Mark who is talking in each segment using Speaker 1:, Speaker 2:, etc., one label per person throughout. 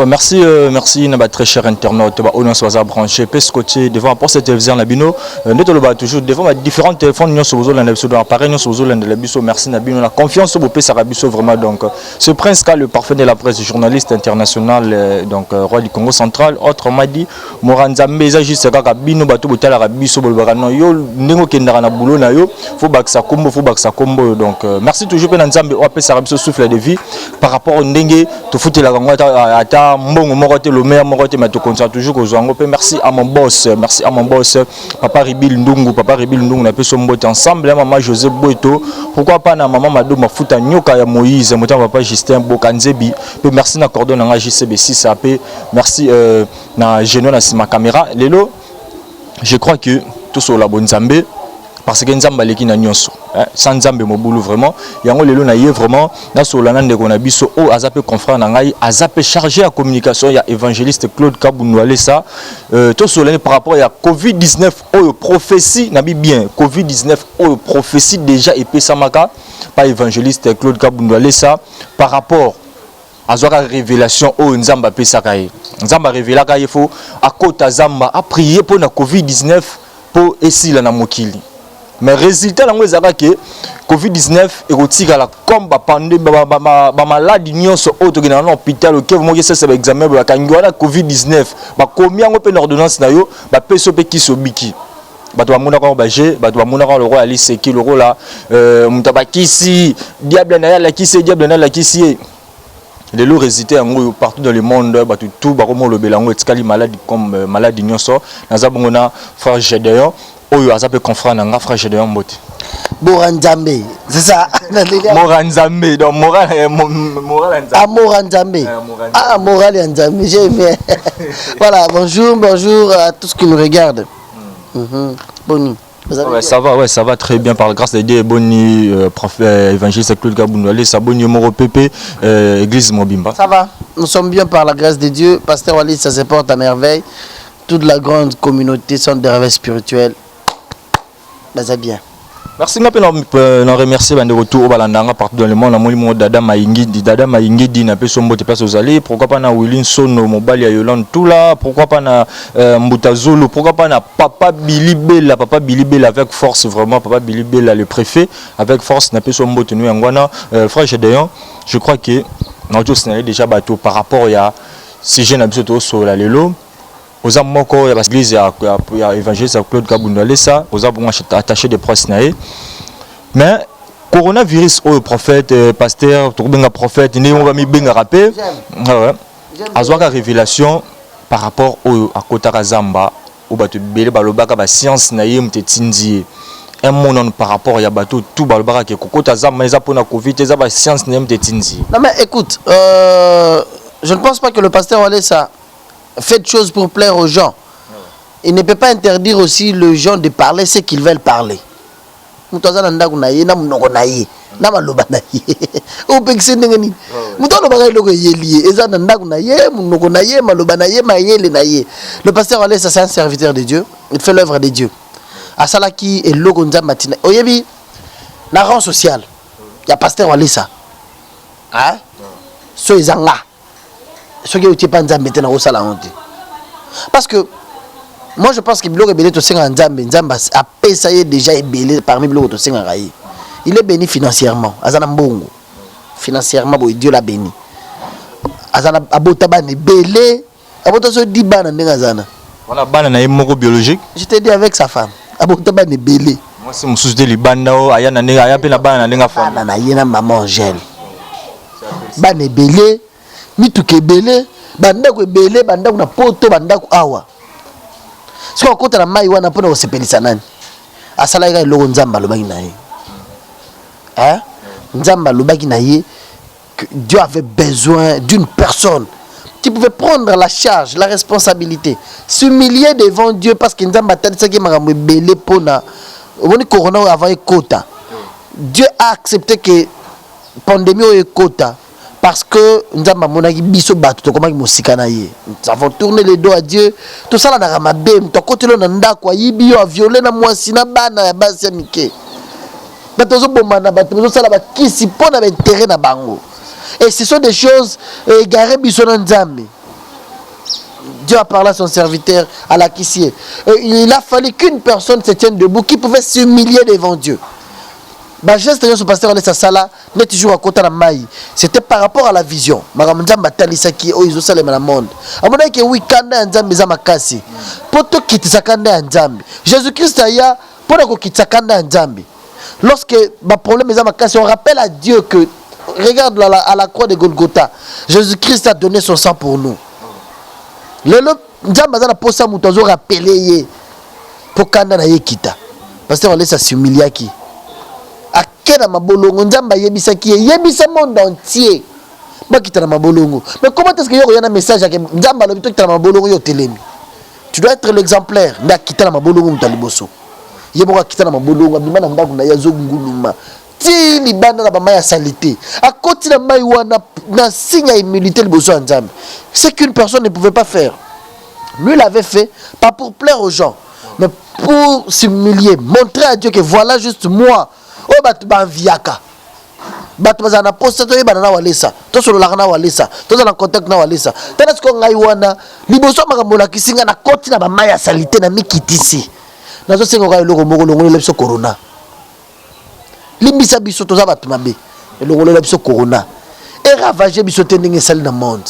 Speaker 1: Ouais, merci Naba, très cher internaute. On a branché pescoté devant pour cette télévision Nabino. Nous te toujours devant différents téléphones nous sur appareil nous sur merci Nabino la confiance au Pessarabiso vraiment donc ce prince le parfait de la presse journaliste international donc roi du Congo central autrement dit Moranzambe juste kaka bino bato botala rabiso bolbarano yo ndingo kendara na boulot na yo faut baksa combo donc merci toujours pe Nzambe o Pessarabiso souffle de vie par rapport au ndenge to fouter la ata mbongo morote le meilleur morote mais to continue toujours aux zango pe merci à mon boss papa Ribil Ndungu na pe sombote ensemble maman José Boeto pourquoi pas na maman Mado mafuta nyoka ya Moïse moto papa Justin Bokanzebi pe merci na cordon na JCB6 AP merci na Geno na sima caméra lelo je crois que tout sur la bonne Nzambe parce que Nzamba leki na nyonso sans Nzambe mobulu vraiment yango lelo na yé vraiment na solana ndeko na biso o azape confrère na ngai azape chargé à communication ya évangéliste Claude Kabunwale ça tout solana par rapport à Covid-19 o prophétie na bien Covid-19 o prophétie déjà epesamaka par évangéliste Claude Kabunwale ça par rapport à la révélation au Nzamba pesakaye Nzamba révélaka il faut à kota Zamba a prier pour la Covid-19 pour essayer la mokili. Mais résultat là que Covid-19 et rotika la comme pandémie maladie nyonso auto dans l'hôpital auquel vous moyez ça c'est examen ba kangwana Covid-19 ba combien on peut ordonnance na yo ba peso pe kisobiki bato bamuna ko baje bato bamuna ko le roi Ali Seki le roi là mutabakisi diable na la kisi diable na la kisi les lots résités partout dans le monde bato tout ba comme le belango etikali maladie comme maladie nyonso na zabongona frère Gédéon oyo azape confrère nanga frère Gédéon Mbote
Speaker 2: Moranzambe c'est ça
Speaker 1: Moranzambe donc moral
Speaker 2: ah Moranzambe ah moral Nzambe j'ai aimé voilà bonjour à tous qui nous regardent bonne nuit.
Speaker 1: Ouais, ça va très bien par la grâce de Dieu. Bonne nuit, prophète évangéliste Claude Kabunwale, ça bonne nuit Moro Pépé, église Mobimba.
Speaker 2: Ça va, nous sommes bien par la grâce de Dieu. Pasteur Walid, ça se porte à merveille. Toute la grande communauté sont des rêves spirituels. Ben, c'est bien.
Speaker 1: Merci, je vais remercier de retour au Balandanga partout dans le monde. Mon Dada Maïngi dit n'a pas son mot de place aux allées. Pourquoi pas na Wilin Sono, Mobali Yolande tout là. Pourquoi pas na Mbutazolo. Pourquoi pas na Papa Billy Bella avec force vraiment. Papa Billy Bella le préfet avec force n'a pas son mot de nous Angwana. Frère Gédéon, je crois que nous avons déjà bateau par rapport à si j'ai n'habitude sur la Lelo. Aux amoko ya l'église ya évangéliste Claude Kabunwale ça aux abons attaché des proches naé mais coronavirus au prophète pasteur tout benga prophète ni on va mi benga rapper ouais azwaka révélation par rapport au à kota Zamba au batu belé balobaka ba science naé mtetindi un monde par rapport ya bateau tout balobaka ke kota Zamba eza pona covid eza ba science naé mtetindi.
Speaker 2: Non mais écoute je ne pense pas que le pasteur Walé ça fait de choses pour plaire aux gens. Il ne peut pas interdire aussi les gens de parler ce qu'ils veulent parler. Mutaza nanda kunaye na mnoko naye na maloba naye. O pekise ndengeni. Mutalo bagaye loko yelié eza nanda kunaye mnoko naye maloba naye mayele naye. Le pasteur Walé ça c'est un serviteur de Dieu. Il fait l'œuvre de Dieu. Asalaki et loko nza matina. Oyebi na rang social. Il y a pasteur Walé ça. Hein? So ezanga. Ce qui est pas Nzambe na osala honte parce que moi je pense que Bilo rebelé to senga Nzambe a payé déjà ébélé parmi Bilo to senga raï il est béni financièrement azana mbongo financièrement bo Dieu l'a béni azana abota bane belé abota so di bana ndenga zana
Speaker 1: voilà bana na moko biologique
Speaker 2: je t'ai dit avec sa femme abota bane belé
Speaker 1: moi c'est mususu de libanda o aya na ndenga aya pe na bana na ndenga femme
Speaker 2: na yena maman Angèle bane belé mituke belé bandako belé bandako na poto bandako awa siko kota na mai wana pona osepelisa nani asala ika eloko Nzamba lobaki na ye Nzamba lobaki na ye que Dieu avait besoin d'une personne qui pouvait prendre la charge la responsabilité s'humilier devant Dieu parce que Nzamba talisaki makambo belé pona omoni corona avant ekota Dieu a accepté que pandémie o ekota parce que nous avons tourné les dos à Dieu. Tout ça, là, et ce sont des choses égarées. Dieu a parlé à son serviteur, à la Kissier. Il a fallu qu'une personne se tienne debout qui pouvait s'humilier devant Dieu. Bah, geste de ce pasteur allait sa sala, n'est toujours à côté de la maille. C'était par rapport à la vision. Maramdjamba talisaki o izo salé dans le monde. Amona que oui kanda nzambe za makasi. Poto kitisa kanda nzambe. Jésus-Christ aya pona ko kitisa kanda nzambe. Lorsque ma problème est à makasi, on rappelle à Dieu que regarde à la croix de Golgotha, Jésus-Christ a donné son sang pour nous. Le nzambe za na posa muto zo rappeler pour kanda na yekita. Pasteur allait s'humilier qui akena mabolongo nzamba yebisaki yebisa monde entier bakita na mabolongo. Mais comment est-ce que y a un message que nzamba lo bitokita na mabolongo yo telemi? Tu dois être l'exemplaire nda kita na mabolongo mutaliboso yeboka kita na mabolongo abima na ndako na yazo nguluma ti libanda na bama ya salité akoti na mai wana na signe ya humilité liboso nzambe. C'est qu'une personne ne pouvait pas faire. Lui l'avait fait pas pour plaire aux gens mais pour s'humilier, montrer à Dieu que voilà juste moi. Oh batu banviaka batu bazana posta to yeba na walesa to solo la na walesa to za na contact na walesa tena siko ngai wana liboso makambola kisinga na koti na ba maya salité na mikitisi nazo sengo ga eloko moko longo le biso corona limbisa biso to za batu mabe elongo le biso corona et ravager biso tendinge sali na monde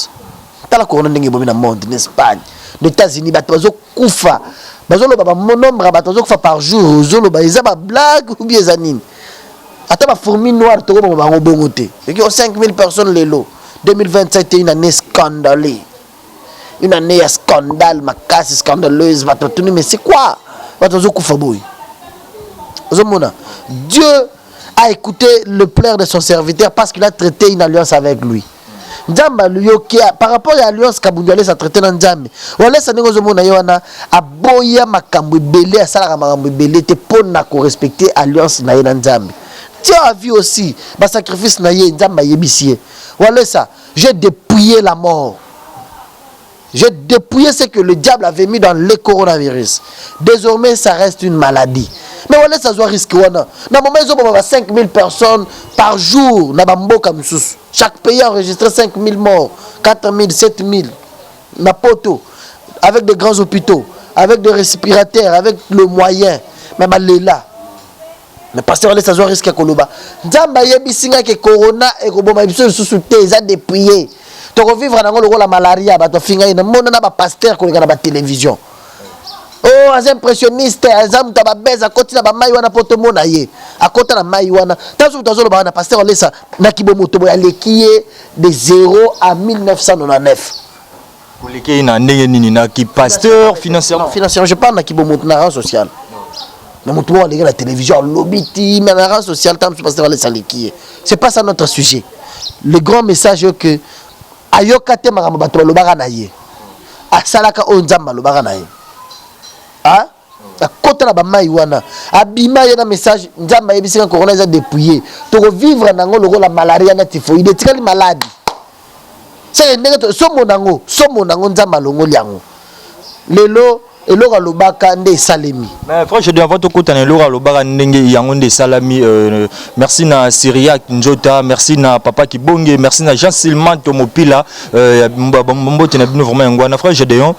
Speaker 2: tala corona ndenge bomi na monde en Espagne aux États-Unis batu bazo kufa bazo lo ba nombre batu bazo kufa par jour zo lo ba eza ba blague ou bien zanine. Attends, ma fourmi noire, tu vas bongoté. Il y a 5000 personnes, l'élo. 2027 est une année scandalée. Une année à scandale, ma casse scandaleuse. Mais c'est quoi? Dieu a écouté le pleur de son serviteur parce qu'il a traité une alliance avec lui. Nzamba par rapport à l'alliance Kabundale a traité dans Nzambe. Wala sa ningo zomona yoana aboya makambo belé a sala makambo belé te pona ko respecter alliance na ye Nzambe. Dieu a vu aussi le sacrifice naïe Nzamba yebisie. Voilà ça. J'ai dépouillé la mort. J'ai dépouillé ce que le diable avait mis dans le coronavirus. Désormais, ça reste une maladie. Mais voilà ça soit risque wana. Dans le moment où il y a 5000 personnes par jour na bambo comme sous. Chaque pays a enregistré 5000 morts, 4000, 7000 na poto avec des grands hôpitaux, avec des respirateurs, avec le moyen. Mais là mais pasteur ça soit risque koloba nzamba yebisinga ke corona et koboma biso sous te dépouillé to ko vivre nango la malaria ba to finga ina mona na ba pasteur ko na ba télévision oh az impressionniste azam ta ba beza koti na ba mai wana poto mona ye akota na mai wana tazo tazo ba na pasteur lesa na kibomoto boya lekiye de 0 à 1999
Speaker 1: ko lekiye na ndenge nini na ki pasteur financièrement
Speaker 2: je parle na kibomoto na rang social. Mais mon tour la télévision, l'obiti, mais la race sociale, c'est pas ça notre sujet. Le grand message est que ayokate marambato lo baranaye. Asalaka onzamba lo baranaye. Ah? Akota na ba mai wana. Abima yana message nzamba yebisika corona za dépouiller. To vivre nango logo la malaria na typhoïde, tikali maladie. C'est ndenge somo nango nzamba longo liango. Lelo elora lobaka nde salemi.
Speaker 1: Mais frère, je dois avoir tout côté elora lobaka ndenge yango nde salami. Merci na Syria Njota, merci na papa Kibonge, merci na Jean Silman Tomopila, mbote na bino vraiment ngwana frère Gédéon.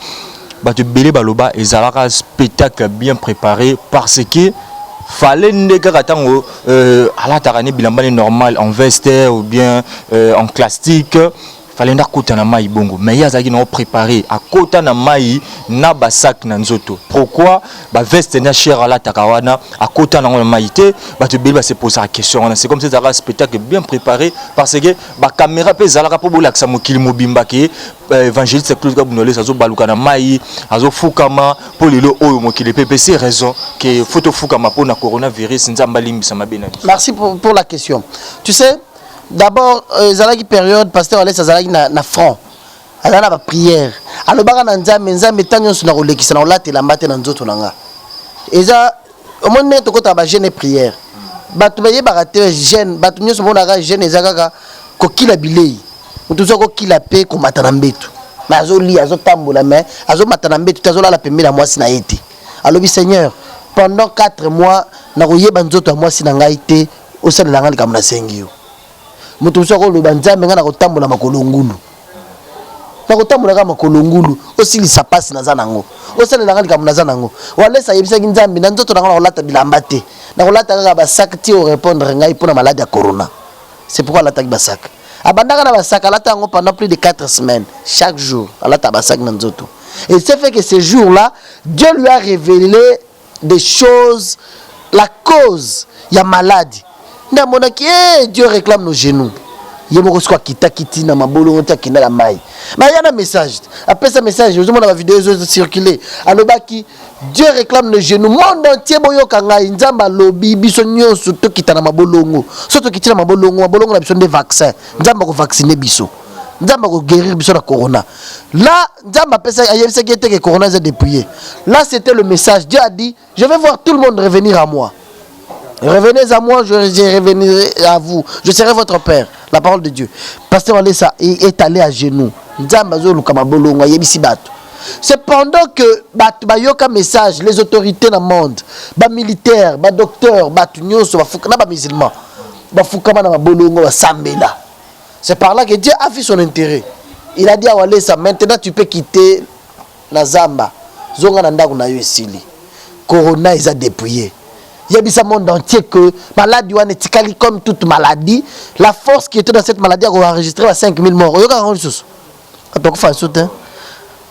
Speaker 1: Ba te belé baloba ezalaka spectacle bien préparé parce que fallait ndeka katango ala tarane bilambane normal en veste ou bien en plastique. Fallait na kota na mai bongo mais yazaki na préparé à kota na mai na basak na nzoto. Pourquoi ba veste na cher ala takawana à kota na mai te ba te beli ba se poser la question. C'est comme ça un spectacle bien préparé parce que ba caméra pe zalaka po bolakisa mokili mobimba ke évangéliste Claude Kabunole sazo baluka na mai azo fukama po lelo oyo mokili pepe c'est raison que photo fukama pour na coronavirus nzamba limbisa mabena.
Speaker 2: Merci pour la question. Tu sais d'abord, zalaki période pasteur allait zalaki na front. Azala ba prière. Alors baka na nzambe tanyo suna kolekisa na olate la mbate na nzoto nanga. Eza au moins to kota ba jeûne prière. Batu baye baraté jeûne, batu nyoso mona ka jeûne ezaka ko kila bilei. Mutu zo ko kila pe ko matana mbetu. Mais azoli azotambola mais azomata mbetu tazola la pembe la mwasi na yete. Alobi Seigneur, pendant 4 mois na koyeba nzoto ya mwasi na ngai te osala nanga likamna sengi yo. Mutu soko lo banzambe ngana kotambola makolo ngulu. na kotambolaka makolo ngulu osilisa pasi naza nango osalelanga likambo naza nango walesa yebisaki nzambe na nzoto nango na kolata bilamba te na kolata kaka basak ti orépondre ngai mpona maladi ya corona. C'est pourquoi alataki basak abandaka na basak alata yango pendant plus de 4 semaines chaque jour alata basak na nzoto. Et c'est fait que ce jour-là Dieu lui a révélé des choses, la cause il y a maladie. Dieu réclame nos genoux. Il y a kiti na mabolo ta kinda la mai. Mais il y a un message. Après ce message, je la vidéo circuler. Alobaki Dieu réclame nos genoux. Monde entier boyo kanga nzamba lobi biso nyonso to kita na mabolongo. Soto kitina mabolongo, mabolongo na biso des vaccins. Nzamba ko vacciner biso. Nzamba ko guérir biso la corona. Là, nzamba pesa ayebisa ki était que corona est dépouillé. Là, c'était le message. Dieu a dit, je vais voir tout le monde revenir à moi. Revenez à moi, je reviendrai à vous. Je serai votre père. La parole de Dieu. Pasteur Alessa est allé à genoux. C'est pendant que bayoka message, les autorités dans le monde, les militaires, les docteurs, les musulmans, c'est par là que Dieu a fait son intérêt. Il a dit à Alessa, maintenant tu peux quitter la Zamba. Corona ils a dépouillé. Il y a le monde entier que maladie est comme toute maladie. La force qui était dans cette maladie a enregistré à 5000 morts.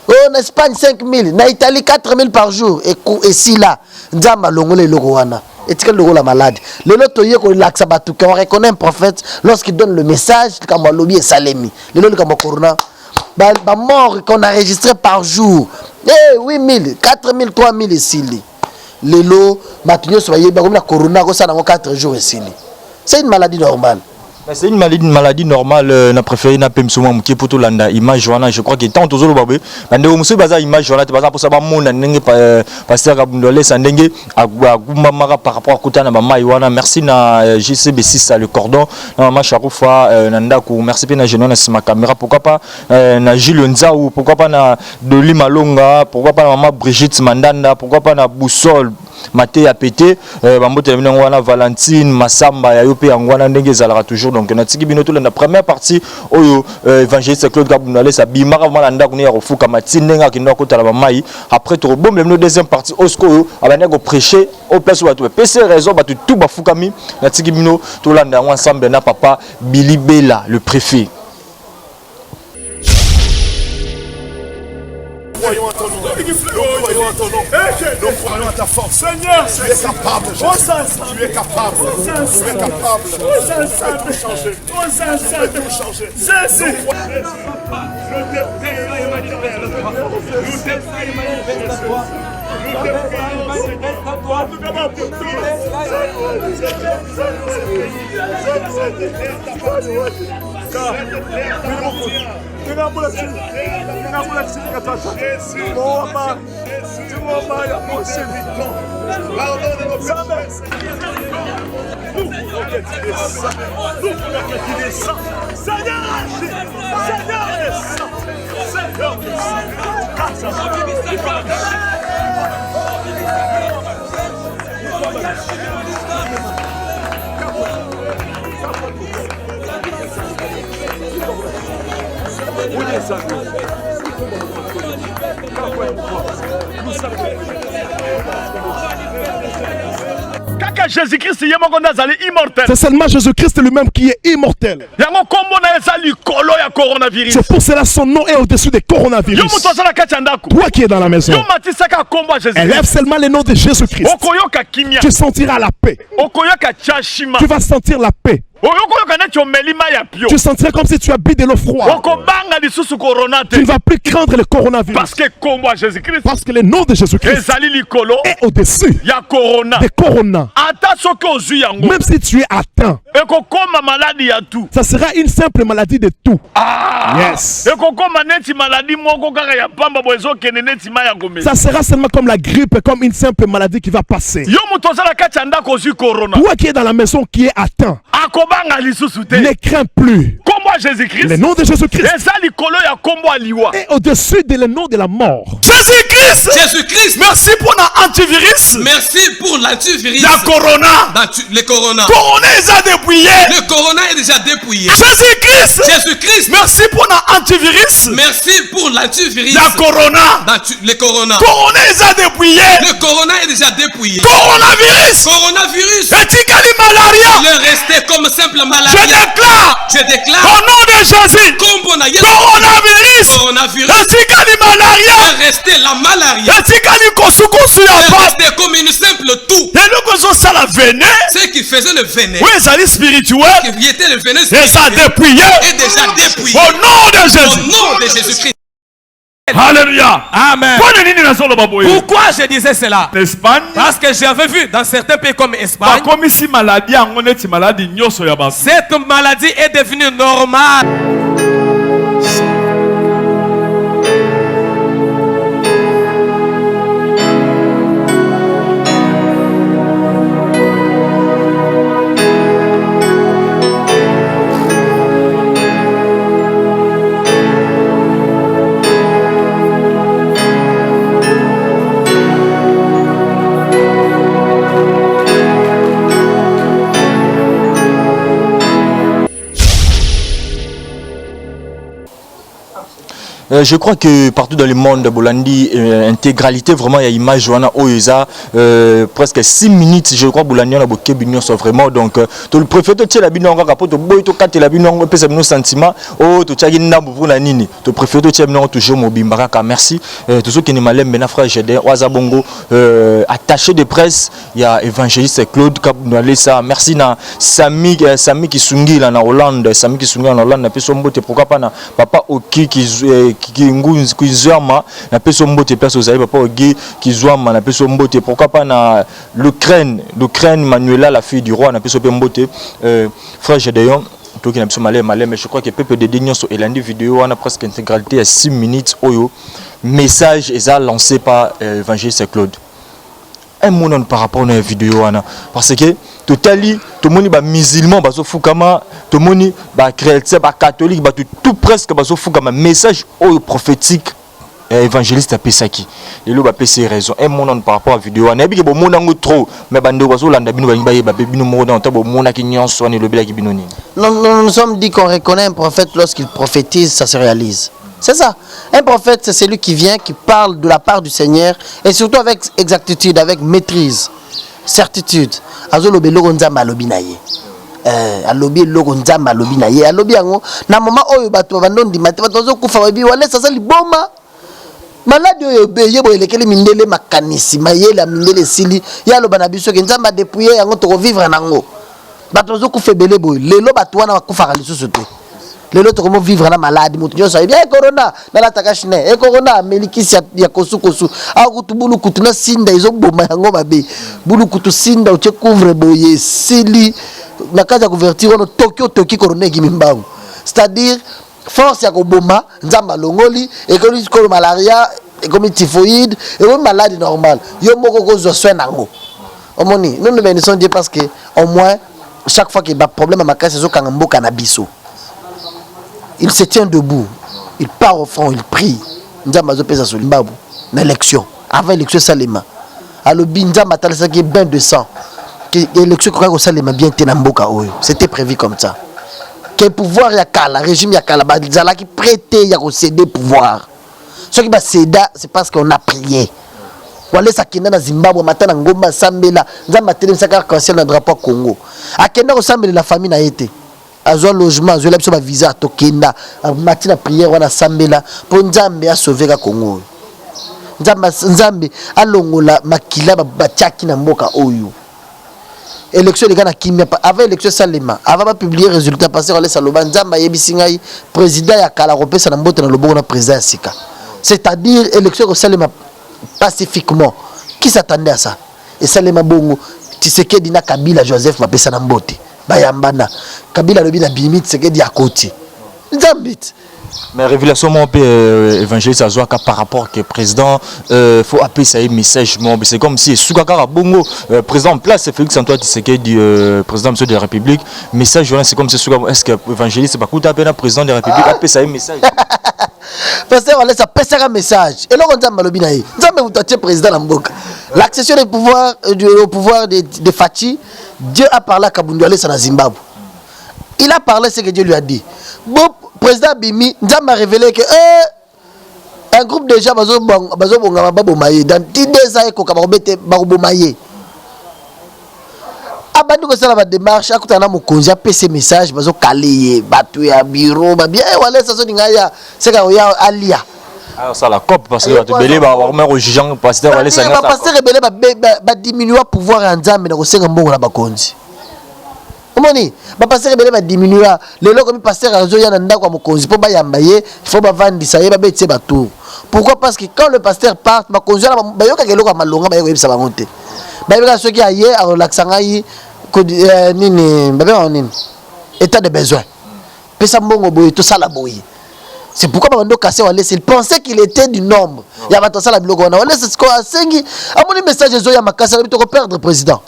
Speaker 2: En Espagne 5000, en Italie 4000 par jour. Et si là, Nzamba longole logoana. Et tu le la malade. Le loto yeko laksa batu quand on reconnaît un prophète lorsqu'il donne le message comme lobby et salemi. Le loto comme corona. Ba mort qu'on a enregistré par jour. 8000, 4000, 3000 ici. Les lots, maintenant, soyez bien comme la corona, ça dans 4 jours ici. C'est une maladie normale.
Speaker 1: C'est une maladie normale. On a préféré na pem souma mki pour tout landa image wana. Je crois que tant toujours le babé. Bande musu baza image wana. Tu vas pour ça ba mon nenge pasteur Kabundole sandenge agumba mara par rapport à kutana ba mai wana. Merci na JCB6 le cordon. Na mama Charoufa nanda ku merci pe na jeune na caméra. Pourquoi pas na Julio Nzao. Pourquoi pas na Doli Malonga. Pourquoi pas na maman Brigitte Mandanda. Pourquoi pas na Boussole Maté a pété. Bambo terminé wana Valentine Massamba ya yope ngwana ndenge zalera toujours. Donc natiki binoto la première partie oyo évangéliste Claude Kabundale sa bimara malanda kuni ya rofuka matinenga kindo ko tala mai après to bombe le deuxième partie osko abana go prêcher au place où tu PC raison ba tout bafukami natiki bino to landa ensemble na papa Billy Bella le préfet.
Speaker 3: Croyons à ton nom. Nous croyons à ton nom. Nous croyons à ta force. Seigneur, tu es capable. Tu es capable. Tu es capable. Tu peux tout changer. Tu peux tout changer. Jésus.
Speaker 4: C'est seulement Jésus-Christ lui-même qui est immortel. C'est pour cela son nom est au-dessus des coronavirus. Toi qui es dans la maison, élève seulement le nom de Jésus-Christ. Tu sentiras la paix. Tu vas sentir la paix. Tu sentiras comme si tu habites de l'eau froide. Tu ne vas plus craindre le coronavirus. Parce que le nom de Jésus-Christ est au-dessus des corona. Même si tu es atteint, ça sera une simple maladie de tout. Yes. Ça sera seulement comme la grippe, comme une simple maladie qui va passer. Toi qui es dans la maison qui est atteint, ne crains plus. Le nom de Jésus-Christ est au-dessus de le nom de la mort.
Speaker 3: Jésus-Christ. Merci pour l'antivirus.
Speaker 5: Merci pour l'antivirus.
Speaker 3: La corona.
Speaker 5: Le corona.
Speaker 3: Corona est déjà dépouillé.
Speaker 5: Le corona est déjà dépouillé.
Speaker 3: Jésus-Christ. Merci pour l'antivirus.
Speaker 5: Merci pour l'antivirus.
Speaker 3: La corona.
Speaker 5: Le corona.
Speaker 3: Corona est déjà dépouillé.
Speaker 5: Le corona est déjà dépouillé.
Speaker 3: Coronavirus.
Speaker 5: Malaria. Il est resté comme simple maladie. Je déclare.
Speaker 3: Au nom de Jésus. Coronavirus.
Speaker 5: Malaria. Il est resté la malaria. Il est resté comme une simple toux. Ce qui faisait le venin. Qui était le venin spirituel. Et déjà dépouillé.
Speaker 3: Au nom de
Speaker 5: Jésus-Christ.
Speaker 3: Alléluia.
Speaker 5: Amen.
Speaker 3: Pourquoi je disais cela?
Speaker 5: Espagne.
Speaker 3: Parce que j'avais vu dans certains pays comme Espagne,
Speaker 5: comme si maladie,
Speaker 3: cette maladie est devenue normale.
Speaker 1: Je crois que partout dans le monde, Bolandi, intégralité, vraiment, il y a image, presque 6 minutes, je crois, Bolandi, on a beaucoup de vraiment. Donc, le préfet, tu as la bino, tu as la bino, tu as le sentiment, tu as une pour la nini. Le préfet, tu as toujours mobile, merci. Tous ceux qui sont malins, maintenant, frère, j'ai des Ouazabongo, attaché de presse, il y a évangéliste Claude Kaboualesa, merci na Sami qui sungi là en Hollande, Sami qui sungi en Hollande, puis son botte, pourquoi pas na papa Oki qui zouama na peso mbote place aux papa Ogi qui zouama na peso mbote, pourquoi pas na l'Ukraine Manuela la fille du roi na peso mbote, frère Gédéon toi qui n'a pas malé mais je crois que peuple de dignon sur elandi vidéo on a presque intégralité à 6 minutes oyo message est lancé par évangéliste Claude. Un mot par rapport à la vidéo parce que tout le monde est musulman, tout le monde est chrétien, catholique, tout presque message prophétique évangéliste Pesaki. Et là c'est raison. Un mot par rapport à la vidéo. Il y a beaucoup trop mais
Speaker 2: nous sommes dit qu'on reconnaît un prophète lorsqu'il prophétise, ça se réalise. C'est ça. Un prophète, c'est celui qui vient, qui parle de la part du Seigneur, et surtout avec exactitude, avec maîtrise, certitude. Azolobe logo nzamba alobi na ye. Alobi logo nzamba alobi na ye. Alobi yango na mama oyo bato bandondi mate bato zo kufa babi wale sasa liboma. Malade oyo beye bo elekele mindele makanisi, mayela mindele sili, ya loba na biso ke nzamba dépouiller yango to vivre nango. Bato zo kufa bele boy. Lelo bato wana bakufa lisusu te. Les autres comment vivre la maladie mutujo ça bien corona na la takashine e corona melikisi ya kosu akutubulu kutuna sinda izo boma yango babe bulu kutu sinda uche couvre boye sili na kaza couverture no Tokyo corona gimimbango c'est-à-dire force ya ko boma nzamba longoli et que malaria et comme typhoïde et comme maladie normale yo moko ko zo soin nango omoni nous nous bénissons Dieu parce que au moins chaque fois qu'il y a problème à ma case zo kangambo kanabiso. Il se tient debout, il part au front, il prie. Nzamba pesa sur l'imbabu, l'élection. Avant l'élection, Salema. Alors, Nzamba talesa qui est bain de sang. L'élection, quand Salema bien tenamboka oyo. C'était prévu comme ça. Que pouvoir yakala, régime yakala, bazala qui prêtait yako céder pouvoir. Ce qui va céder, c'est parce qu'on a prié. Wale sakenda na Zimbabwe matana ngomba sambela. Nzamba tele saka arc-en-ciel na drapeau Congo. Akenda ko sambela la famille na été. Azo logement, azo la visa to kenda, matina prière wana sambela pour Nzambe a sauver ka Congo. Nzambe alongola makila batiaki na mboka oyo. Élection les gars na kimia avant élection Salema, avant pas publier résultat passé wala saloba Nzamba yebisi ngai président ya kala kopesa na mbote na loboko na président sika. C'est-à-dire élection ko Salema pacifiquement. Qui s'attendait à ça? Et Salema bongo Tshisekedi na Kabila Joseph mapesa na mbote. Bayambana Kabila lobi na bimit Tshisekedi à côté. Nzambit
Speaker 1: Mais révélation mon peu évangéliste Azoaka par rapport que président faut appeler ça un message c'est comme si Soukakara Bongo président en place c'est Félix Antoine Tshisekedi président de la République message c'est comme si est-ce que évangéliste pas coûte à peine président de la République appeler ça un message.
Speaker 2: Pasteur on laisse un message et là on dit malobi na ye nzambe mutatie président na mboka l'accession au pouvoir de Fachi Dieu a parlé à Kabundu aller na Zimbabwe il a parlé ce que Dieu lui a dit bon président Bimi Nzambe a révélé que un groupe de gens bazo bonga babomaye dans 10 ans ko ka babete babomaye abandi ko sala ba démarche akutana mokonzi a PC message bazo kalaye batu ya bureau ba bien wala ça so ngaya c'est ka ya alia
Speaker 1: alors ça la cop parce que tu belé ba remettre au jugeant pasteur wala ça
Speaker 2: ba pasteur belé ba diminuer pouvoir en Nzambe na ko senga mbongo na bakonzi Moni, ba pasteur belé ba diminuer le loko mi pasteur azo ya nda kwa mokonzi po ba yambaye il faut ba vandi ça ba betse ba tout. Pourquoi? Parce que quand le pasteur part ba konzi ba yoka ke loko malonga ba yoka bisa ba monter. Ba yoka ceux qui aye a relaxanga yi ko nini ba ba nini état de besoin. Pesa mbongo boy to sala boy. C'est pourquoi Bando Kassé Walès il pensait qu'il était du nombre. Il y a pas ça la biloko na Walès c'est quoi sengi a mon message zo ya makasa to ko perdre président.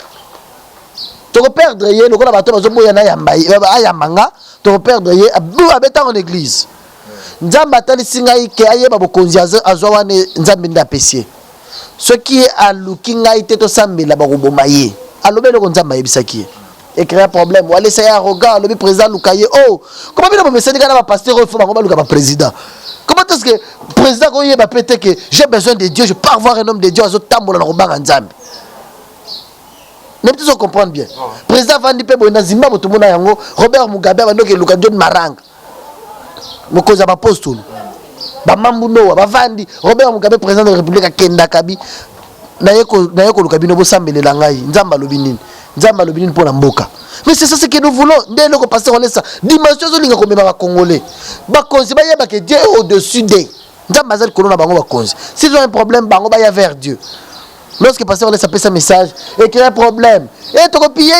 Speaker 2: Tu vas perdre yé le bateau bazo boya na yambaye ayamanga tu vas perdre yé abu abeta en église nzamba tali singai ke aye ba bokonzi azwa wane nzambe nda pesier ce qui est à lookinga ite to sambela ba kobomaye alobelo ko nzamba yebisaki et créer problème wala c'est arrogant le président Lukaye oh comment bien le message kana ba pasteur il faut ba luka ba président comment est-ce que président ko yeba pété que j'ai besoin de Dieu je pars voir un homme de Dieu azo tambola na robanga nzambe. Mais tu dois comprendre bien. Président Vandi Pebo na Zimbabwe tout le monde yango Robert Mugabe abandoke Luka John Maranga. Mokoza ba poste ba mambuno ba Vandi Robert Mugabe président de la République Kenda Kabi na yeko Luka bino bo sambelela ngai nzamba lobinini nzamba lobinini pour la mboka. Mais c'est ça ce que nous voulons. Dès loko passer on laisse ça. Dimension zo linga ko mema ba congolais. Ba konzi ba yeba que Dieu est au-dessus des. Nzamba zal kolona bango ba konzi. S'ils ont un problème bango ba ya vers Dieu. Lorsque le pasteur laisse un message et qu'il y a un problème, et tu copies,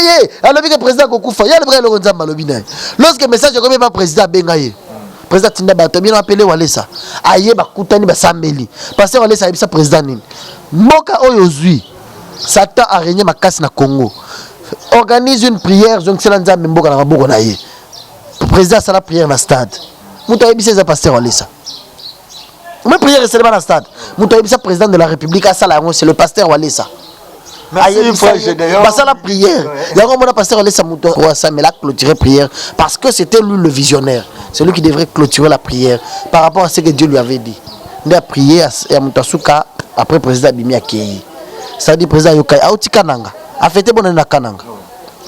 Speaker 2: alors que le président Kokoufa, il y a le vrai Logonzamba Lobina. Lorsque le message est pas président Bengaye, président Tinda Bato, il a appelé Walesa, Aye Bakoutani Basambeli, pasteur Walesa, il président Nin. Moka Oyozui, Satan a régné ma casse na Congo. Organise une prière, donc c'est l'anza Mboka na Raboko Naye. Le président a la prière dans le stade. Mouta Ebise, c'est pasteur Walesa. Même prière est célébrée dans le stade. Moutaïbissa, président de la République, c'est le pasteur Walesa. Merci, frère Gédéon. C'est la prière. Il y a un pasteur Walesa Moutaïbissa, mais là, clôturer prière. Parce que c'était lui le visionnaire. C'est lui qui devrait clôturer la prière par rapport à ce que Dieu lui avait dit. Il a prié à Moutasuka après le président Bimi Akei. C'est-à-dire, président Yokai, Aouti Kananga. A fêté bonne Kananga.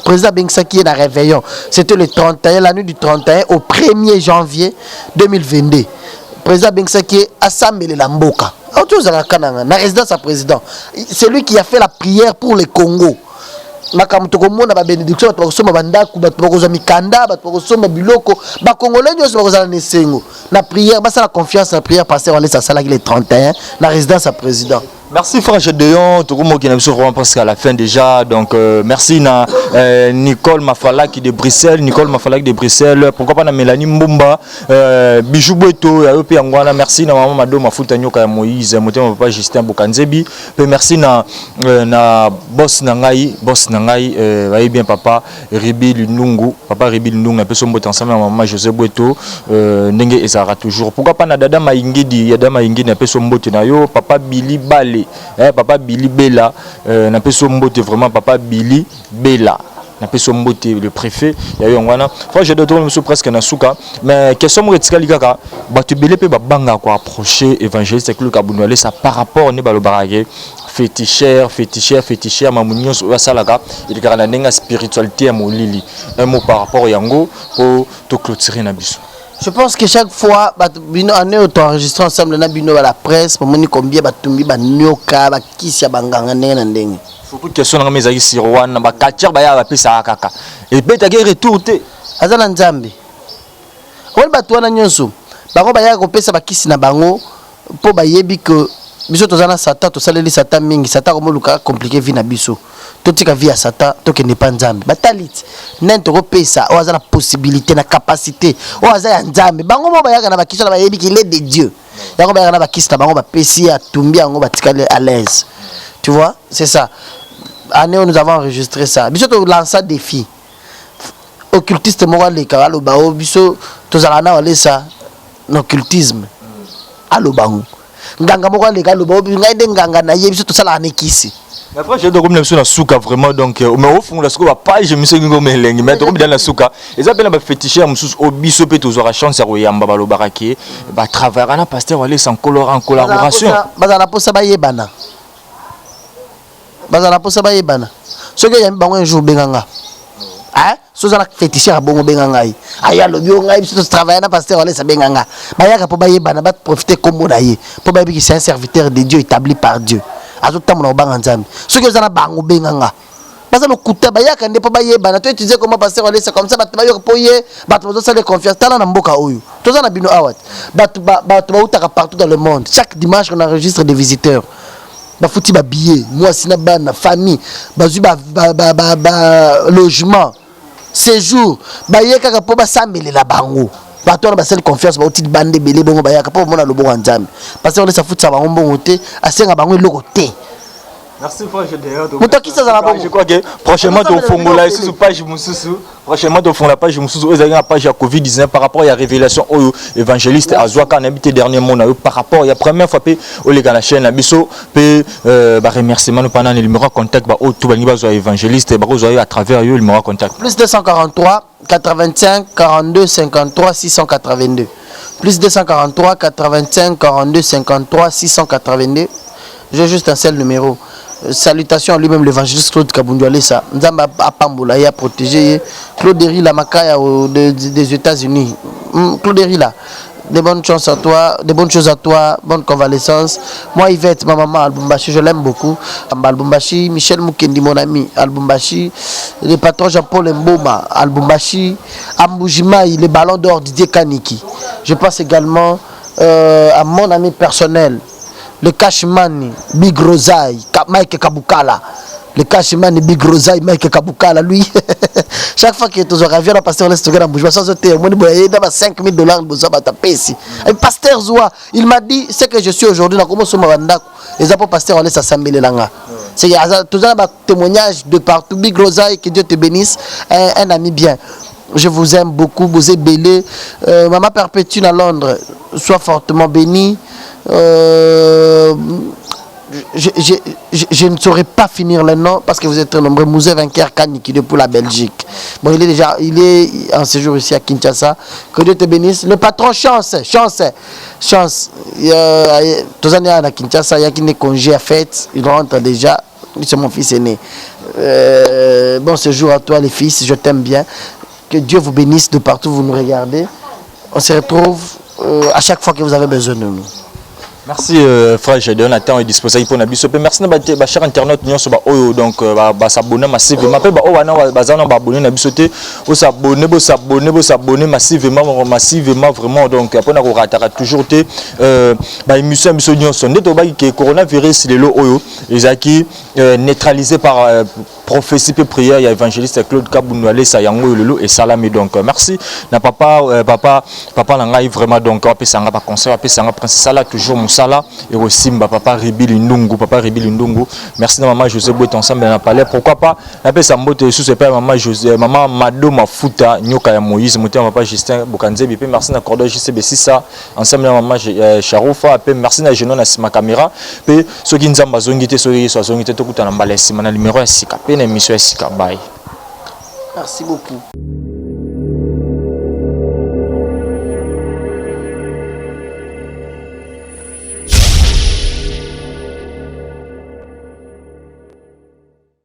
Speaker 2: Président Bengsaki est dans réveillon. C'était le 31, la nuit du 31 au 1er janvier 2022. Président Bengsaki a sammelé la mboka. Na résidence à président. C'est lui qui a fait la prière pour le Congo. Makamutokomona ba bénédiction ba kosoma bandaku ba koza mikanda ba kosoma biloko ba congolais nyos ba kozala nesengo. Na prière, ba la confiance na prière passer on laisse ça là le 31 na résidence à président.
Speaker 1: Merci frère Gédéon, tout le monde qui est vraiment presque à la fin déjà. Donc merci na Nicole Mafalaki de Bruxelles, pourquoi pas na Mélanie Mbumba, Bijou Boeto, Ayopi Angwana, merci na maman Mado Mafuta Nyoka Moïse, Motema papa Justin Bokanzebi, merci na boss Nangai, voyez bien papa Ribi Lundungu, papa Ribi Lundungu, na peso mbote ensemble na maman José Boeto, ndenge ezara toujours. Pourquoi pas na dada Maingidi, Yada Maingidi na peso mbote na yo, papa Billy Bale. Papa Billy Bella, n'a pas son mbote vraiment papa Billy Bella, n'a pas son mbote le préfet. Il y a eu un wana. Franchement, j'ai d'autres monsieur presque na souka. Mais question moi etika ligaka, batu belé pe banga quoi approcher évangéliste avec le Kabunwale ça par rapport ne balo barage féticheur mamunyo so salaka il y a une spiritualité à molili. Un mot par rapport au yango pour te clôturer na biso.
Speaker 2: Je pense que chaque fois, on est enregistré ensemble à la presse, pour montrer combien batumbi banyoka bakisia banganga ndenge ndenge.
Speaker 1: Surtout question na mezaki sirwana bakatia baya ba pesa kaka. Et beta ke retour te.
Speaker 2: Azana nzambe. Wal batwana nyonso. Bango baya ko pesa bakisi na bango po bayebi que biso tozana Satan to saleli Satan mingi Satan comme luka compliqué vie na biso to tika vie à Satan to ke ne pas nzambe batalit nento ko pesa o azana possibilité na capacité o azaya nzambe bango mo bayaka na bakiso na bayebi qu'il est de Dieu yango bayaka na bakisi na bango ba pesi ya tumbi yango batikale à l'aise tu vois c'est ça année où nous avons enregistré ça biso to lancer défi occultiste moral le karalo bao biso tozala na wale ça l'occultisme allo bango nganga moko le karalo bao ngai de nganga na yebiso to sala anekisi
Speaker 1: après j'ai donc na souka vraiment donc mais au fond la souka page monsieur ngo melengi mais donc dans la souka ils appellent ba féticheur mususu obiso pe tozora chance ya koyamba balobaka ki ba travailler na pasteur wale sans en collaboration
Speaker 2: bazana posa ba yebana ce que yambi bango un jour benganga hein so zana féticheur bongo benganga ai aya lobi ngai biso travailler na pasteur wale sa benganga bayaka po ba yebana ba profiter comme na ye po ba bi c'est un serviteur de Dieu établi par Dieu azotamona obanga nzambe soki ozana bango benganga baza lokuta bayaka nde po bayebana to utiliser comment passer relais comme ça bato bayoka po ye bato bazosala confiance tala na mboka oyo tozana bino awat bato bautaka partout dans le monde chaque dimanche on enregistre des visiteurs bafuti ba billet moi sina bana famille bazui ba logement séjour bayeka po basambelela bango bato na basali confiance ba outil bande belé bongo bayaka po mona lobo nzambe parce que on laisse foutre ça bango bongo te asenga bango eloko te.
Speaker 1: Merci frère d'ailleurs.
Speaker 2: Je
Speaker 1: crois que prochainement au Fongola sous page mususu prochainement au fond la page mususu aux la page à Covid-19 par rapport à la révélation au évangéliste Azwaka na habité dernier mois par rapport il y a première fois pe au les la chaîne la biso pe ba remerciement nous pendant le numéro contact ba au tout bani bazo évangéliste ba zo à travers le numéro contact
Speaker 2: plus 243 85 42 53 682 plus 243 85 42 53 682 j'ai juste un seul numéro. Salutations à lui-même l'évangéliste Claude Kabunduale ça nzamba apambola ya protéger Claude Rila Makaya des États-Unis. Claude Rila, des bonnes choses à toi, bonne convalescence. Moi Yvette, ma maman Albumbashi, je l'aime beaucoup. Albumbashi, Michel Mukendi mon ami Albumbashi, le patron Jean-Paul Mboma Albumbashi, Amboujimaï, le ballon d'or Didier Kaniki. Je pense également à mon ami personnel le Cashman Big Rosai Mike Kabukala, le Cashman Big Rosai Mike Kabukala, lui chaque fois que tu auras vu la pasteur l'Instagram je sans sauter moi il a $5 000 besoin de taper ici et pasteur Zoua il m'a dit c'est que je suis aujourd'hui dans comment ce mavanda les apôtres pasteur on laisse s'assembler là c'est tout ça témoignage de partout Big Rosai que Dieu te bénisse un ami bien. Je vous aime beaucoup, vous êtes belé. Maman Perpétue à Londres, sois fortement béni. Je ne saurais pas finir le nom parce que vous êtes très nombreux. Mouzé Vainqueur Kaniki depuis la Belgique. Bon, il est en séjour ici à Kinshasa. Que Dieu te bénisse. Le patron Chance. Tous les années à Kinshasa, il y a qui n'est congé à fête. Il rentre déjà. C'est mon fils aîné. Bon séjour à toi les fils, je t'aime bien. Que Dieu vous bénisse de partout où vous nous regardez. On se retrouve à chaque fois que vous avez besoin de nous.
Speaker 1: Merci frère Gédéon, Nathan est disponible pour Nabiso. Merci à chers internautes donc s'abonner massivement. Abonner Nabisoté, s'abonner massivement vraiment donc après on aura toujours émission que coronavirus les lots ils neutralisé par prophétie et prière, il y a évangéliste Claude Kabunduale ça yango lelo et salami donc merci na papa nangai vraiment donc on peut sanga pas conseil on peut sanga princesse sala toujours musala et aussi papa Ribi Lindungu merci na maman José Bout ensemble na palais pourquoi pas na pe sambote sous ce père maman Mado Mafuta nyoka ya Moïse muté papa Justin Bukanze puis merci na cordon JCB ça ensemble na maman Charoufa puis merci na Jenon na ma caméra puis ceux qui nzamba zongité ceux qui zongité to kutana mbalesi na numéro ya sika. Merci beaucoup.